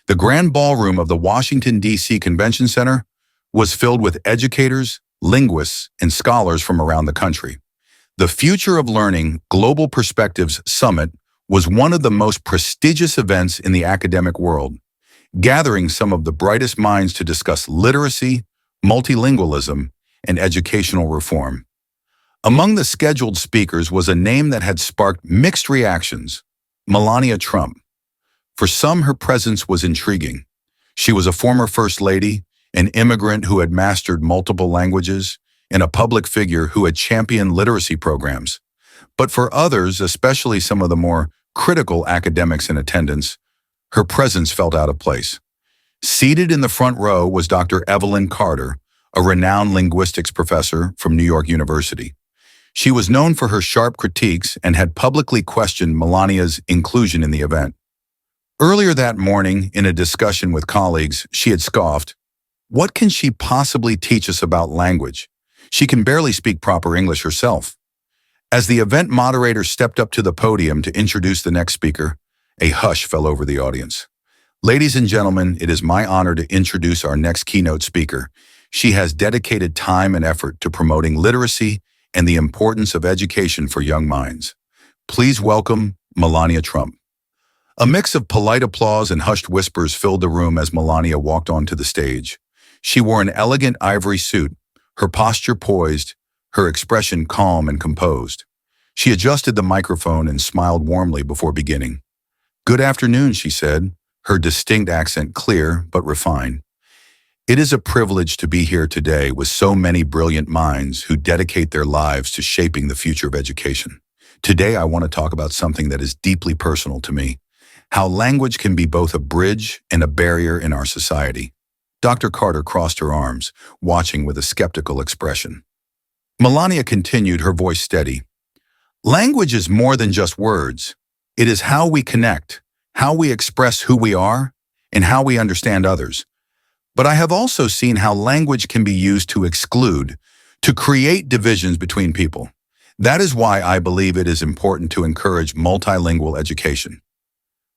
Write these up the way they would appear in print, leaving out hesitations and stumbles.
The grand ballroom of the Washington, D.C. Convention Center was filled with educators, linguists, and scholars from around the country. The Future of Learning Global Perspectives Summit was one of the most prestigious events in the academic world, gathering some of the brightest minds to discuss literacy, multilingualism, and educational reform. Among the scheduled speakers was a name that had sparked mixed reactions: Melania Trump. For some, her presence was intriguing. She was a former First Lady, an immigrant who had mastered multiple languages, and a public figure who had championed literacy programs. But for others, especially some of the more critical academics in attendance, her presence felt out of place. Seated in the front row was Dr. Evelyn Carter, a renowned linguistics professor from New York University. She was known for her sharp critiques and had publicly questioned Melania's inclusion in the event. Earlier that morning, in a discussion with colleagues, she had scoffed, "What can she possibly teach us about language? She can barely speak proper English herself." As the event moderator stepped up to the podium to introduce the next speaker, a hush fell over the audience. "Ladies and gentlemen, it is my honor to introduce our next keynote speaker. She has dedicated time and effort to promoting literacy and the importance of education for young minds. Please welcome Melania Trump." A mix of polite applause and hushed whispers filled the room as Melania walked onto the stage. She wore an elegant ivory suit, her posture poised, her expression calm and composed. She adjusted the microphone and smiled warmly before beginning. "Good afternoon," she said, her distinct accent clear but refined. "It is a privilege to be here today with so many brilliant minds who dedicate their lives to shaping the future of education. Today, I want to talk about something that is deeply personal to me: how language can be both a bridge and a barrier in our society." Dr. Carter crossed her arms, watching with a skeptical expression. Melania continued, her voice steady. "Language is more than just words. It is how we connect, how we express who we are, and how we understand others. But I have also seen how language can be used to exclude, to create divisions between people. That is why I believe it is important to encourage multilingual education."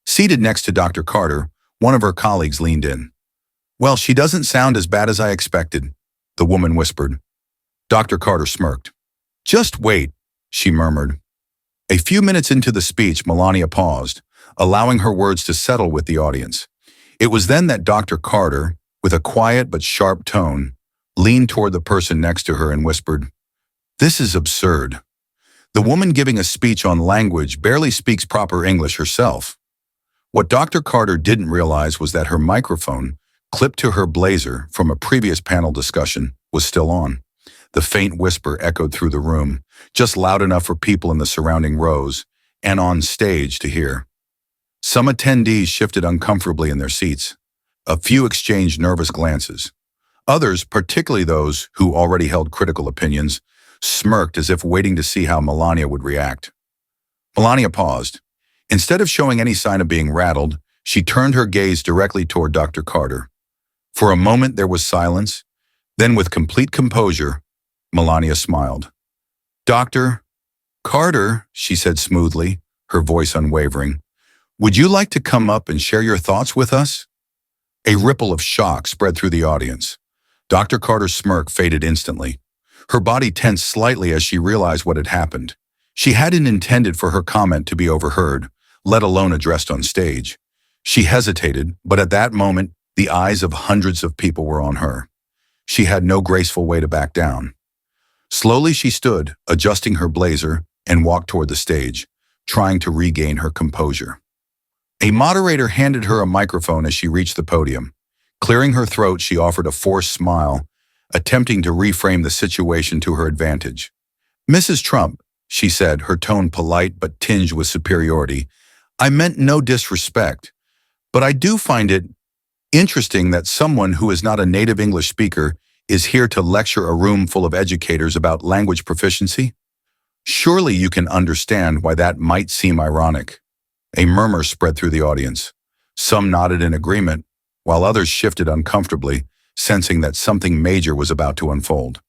Seated next to Dr. Carter, one of her colleagues leaned in. "Well, she doesn't sound as bad as I expected," the woman whispered. Dr. Carter smirked. "Just wait," she murmured. A few minutes into the speech, Melania paused, allowing her words to settle with the audience. It was then that Dr. Carter, with a quiet but sharp tone, leaned toward the person next to her and whispered, "This is absurd. The woman giving a speech on language barely speaks proper English herself." What Dr. Carter didn't realize was that her microphone, clipped to her blazer from a previous panel discussion, was still on. The faint whisper echoed through the room, just loud enough for people in the surrounding rows and on stage to hear. Some attendees shifted uncomfortably in their seats. A few exchanged nervous glances. Others, particularly those who already held critical opinions, smirked as if waiting to see how Melania would react. Melania paused. Instead of showing any sign of being rattled, she turned her gaze directly toward Dr. Carter. For a moment there was silence. Then, with complete composure, Melania smiled. "Dr. Carter," she said smoothly, her voice unwavering, "would you like to come up and share your thoughts with us?" A ripple of shock spread through the audience. Dr. Carter's smirk faded instantly. Her body tensed slightly as she realized what had happened. She hadn't intended for her comment to be overheard, let alone addressed on stage. She hesitated, but at that moment, the eyes of hundreds of people were on her. She had no graceful way to back down. Slowly she stood, adjusting her blazer, and walked toward the stage, trying to regain her composure. A moderator handed her a microphone as she reached the podium. Clearing her throat, she offered a forced smile, attempting to reframe the situation to her advantage. "Mrs. Trump," she said, her tone polite but tinged with superiority, "I meant no disrespect, but I do find it interesting that someone who is not a native English speaker is here to lecture a room full of educators about language proficiency. Surely you can understand why that might seem ironic." A murmur spread through the audience. Some nodded in agreement, while others shifted uncomfortably, sensing that something major was about to unfold.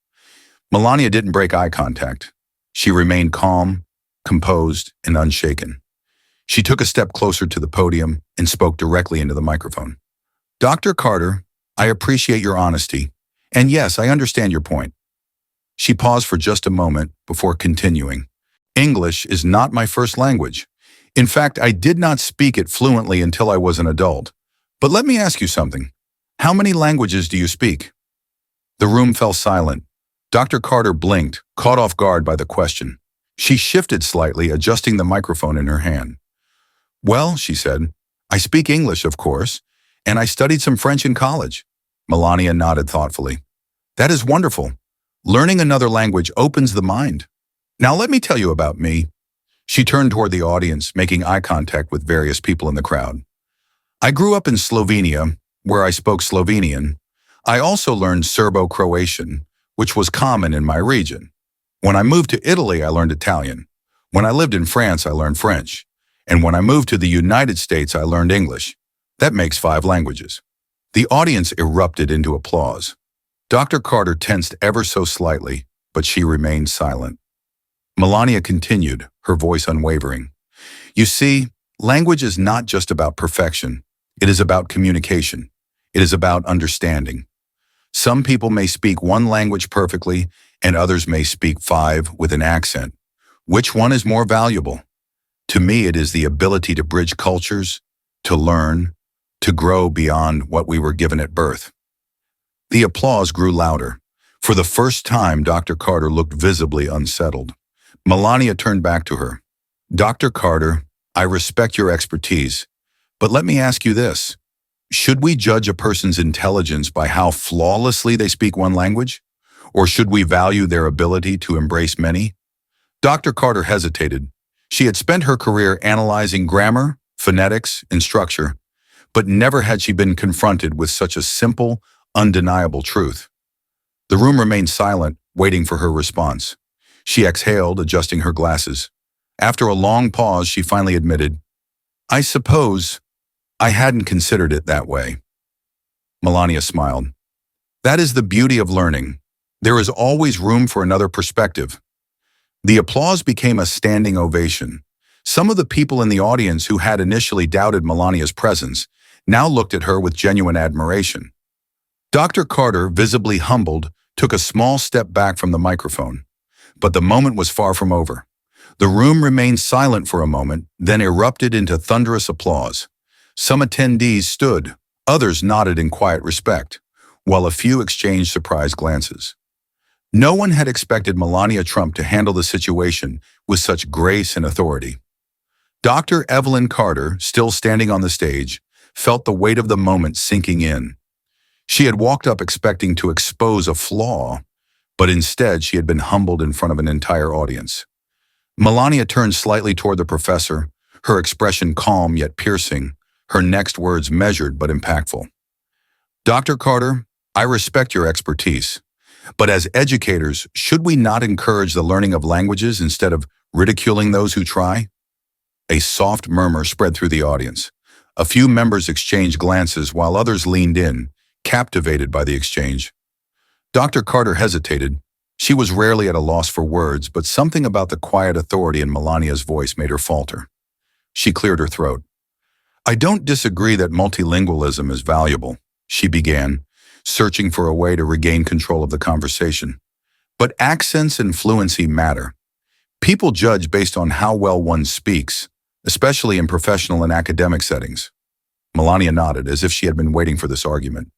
Melania didn't break eye contact. She remained calm, composed, and unshaken. She took a step closer to the podium and spoke directly into the microphone. Dr. Carter, I appreciate your honesty. And yes, I understand your point. She paused for just a moment before continuing. English is not my first language. In fact, I did not speak it fluently until I was an adult. But let me ask you something. How many languages do you speak? The room fell silent. Dr. Carter blinked, caught off guard by the question. She shifted slightly, adjusting the microphone in her hand. Well, she said, I speak English, of course, and I studied some French in college. Melania nodded thoughtfully. That is wonderful. Learning another language opens the mind. Now let me tell you about me. She turned toward the audience, making eye contact with various people in the crowd. I grew up in Slovenia, where I spoke Slovenian. I also learned Serbo-Croatian, which was common in my region. When I moved to Italy, I learned Italian. When I lived in France, I learned French. And when I moved to the United States, I learned English. That makes 5 languages. The audience erupted into applause. Dr. Carter tensed ever so slightly, but she remained silent. Melania continued, her voice unwavering. You see, language is not just about perfection. It is about communication. It is about understanding. Some people may speak one language perfectly, and others may speak 5 with an accent. Which one is more valuable? To me, it is the ability to bridge cultures, to learn, to grow beyond what we were given at birth. The applause grew louder. For the first time, Dr. Carter looked visibly unsettled. Melania turned back to her. Dr. Carter, I respect your expertise, but let me ask you this. Should we judge a person's intelligence by how flawlessly they speak one language? Or should we value their ability to embrace many? Dr. Carter hesitated. She had spent her career analyzing grammar, phonetics, and structure, but never had she been confronted with such a simple, undeniable truth. The room remained silent, waiting for her response. She exhaled, adjusting her glasses. After a long pause, she finally admitted, I suppose I hadn't considered it that way. Melania smiled. That is the beauty of learning. There is always room for another perspective. The applause became a standing ovation. Some of the people in the audience who had initially doubted Melania's presence now looked at her with genuine admiration. Dr. Carter, visibly humbled, took a small step back from the microphone. But the moment was far from over. The room remained silent for a moment, then erupted into thunderous applause. Some attendees stood, others nodded in quiet respect, while a few exchanged surprised glances. No one had expected Melania Trump to handle the situation with such grace and authority. Dr. Evelyn Carter, still standing on the stage, felt the weight of the moment sinking in. She had walked up expecting to expose a flaw, but instead she had been humbled in front of an entire audience. Melania turned slightly toward the professor, her expression calm yet piercing, her next words measured but impactful. Dr. Carter, I respect your expertise, but as educators, should we not encourage the learning of languages instead of ridiculing those who try? A soft murmur spread through the audience. A few members exchanged glances while others leaned in, captivated by the exchange. Dr. Carter hesitated. She was rarely at a loss for words, but something about the quiet authority in Melania's voice made her falter. She cleared her throat. I don't disagree that multilingualism is valuable, she began, searching for a way to regain control of the conversation. But accents and fluency matter. People judge based on how well one speaks, especially in professional and academic settings. Melania nodded as if she had been waiting for this argument.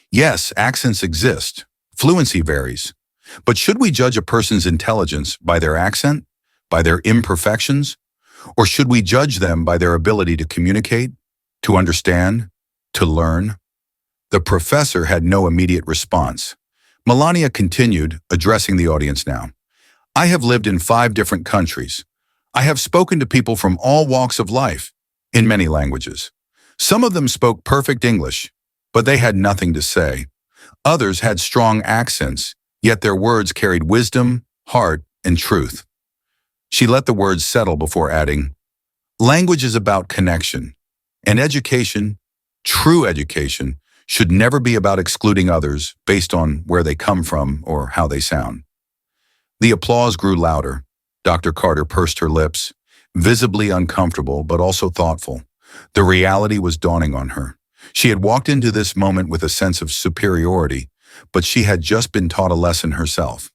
Yes, accents exist. Fluency varies. But should we judge a person's intelligence by their accent, by their imperfections, or should we judge them by their ability to communicate, to understand, to learn? The professor had no immediate response. Melania continued, addressing the audience now. I have lived in 5 different countries. I have spoken to people from all walks of life, in many languages. Some of them spoke perfect English, but they had nothing to say. Others had strong accents, yet their words carried wisdom, heart, and truth. She let the words settle before adding, language is about connection, and education, true education, should never be about excluding others based on where they come from or how they sound. The applause grew louder. Dr. Carter pursed her lips, visibly uncomfortable but also thoughtful. The reality was dawning on her. She had walked into this moment with a sense of superiority, but she had just been taught a lesson herself.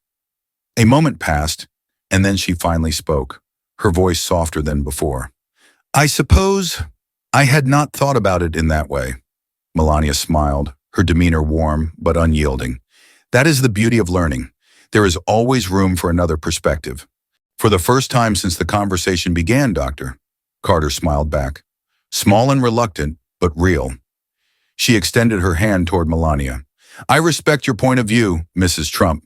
A moment passed, and then she finally spoke, her voice softer than before. I suppose I had not thought about it in that way. Melania smiled, her demeanor warm but unyielding. That is the beauty of learning. There is always room for another perspective. For the first time since the conversation began, Doctor, Carter smiled back. Small and reluctant, but real. She extended her hand toward Melania. I respect your point of view, Mrs. Trump.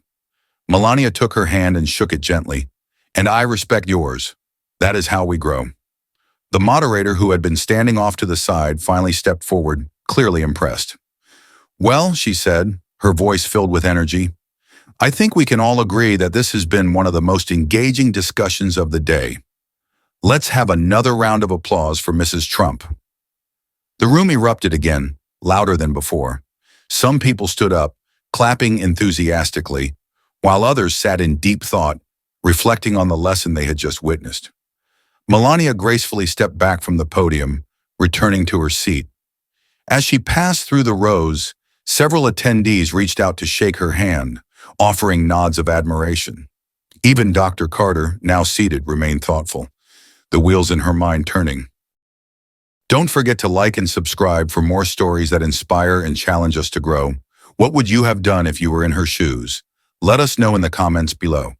Melania took her hand and shook it gently. And I respect yours. That is how we grow. The moderator, who had been standing off to the side, finally stepped forward, clearly impressed. Well, she said, her voice filled with energy, I think we can all agree that this has been one of the most engaging discussions of the day. Let's have another round of applause for Mrs. Trump. The room erupted again, louder than before. Some people stood up, clapping enthusiastically, while others sat in deep thought, reflecting on the lesson they had just witnessed. Melania gracefully stepped back from the podium, returning to her seat. As she passed through the rows, several attendees reached out to shake her hand, offering nods of admiration. Even Dr. Carter, now seated, remained thoughtful, the wheels in her mind turning. Don't forget to like and subscribe for more stories that inspire and challenge us to grow. What would you have done if you were in her shoes? Let us know in the comments below.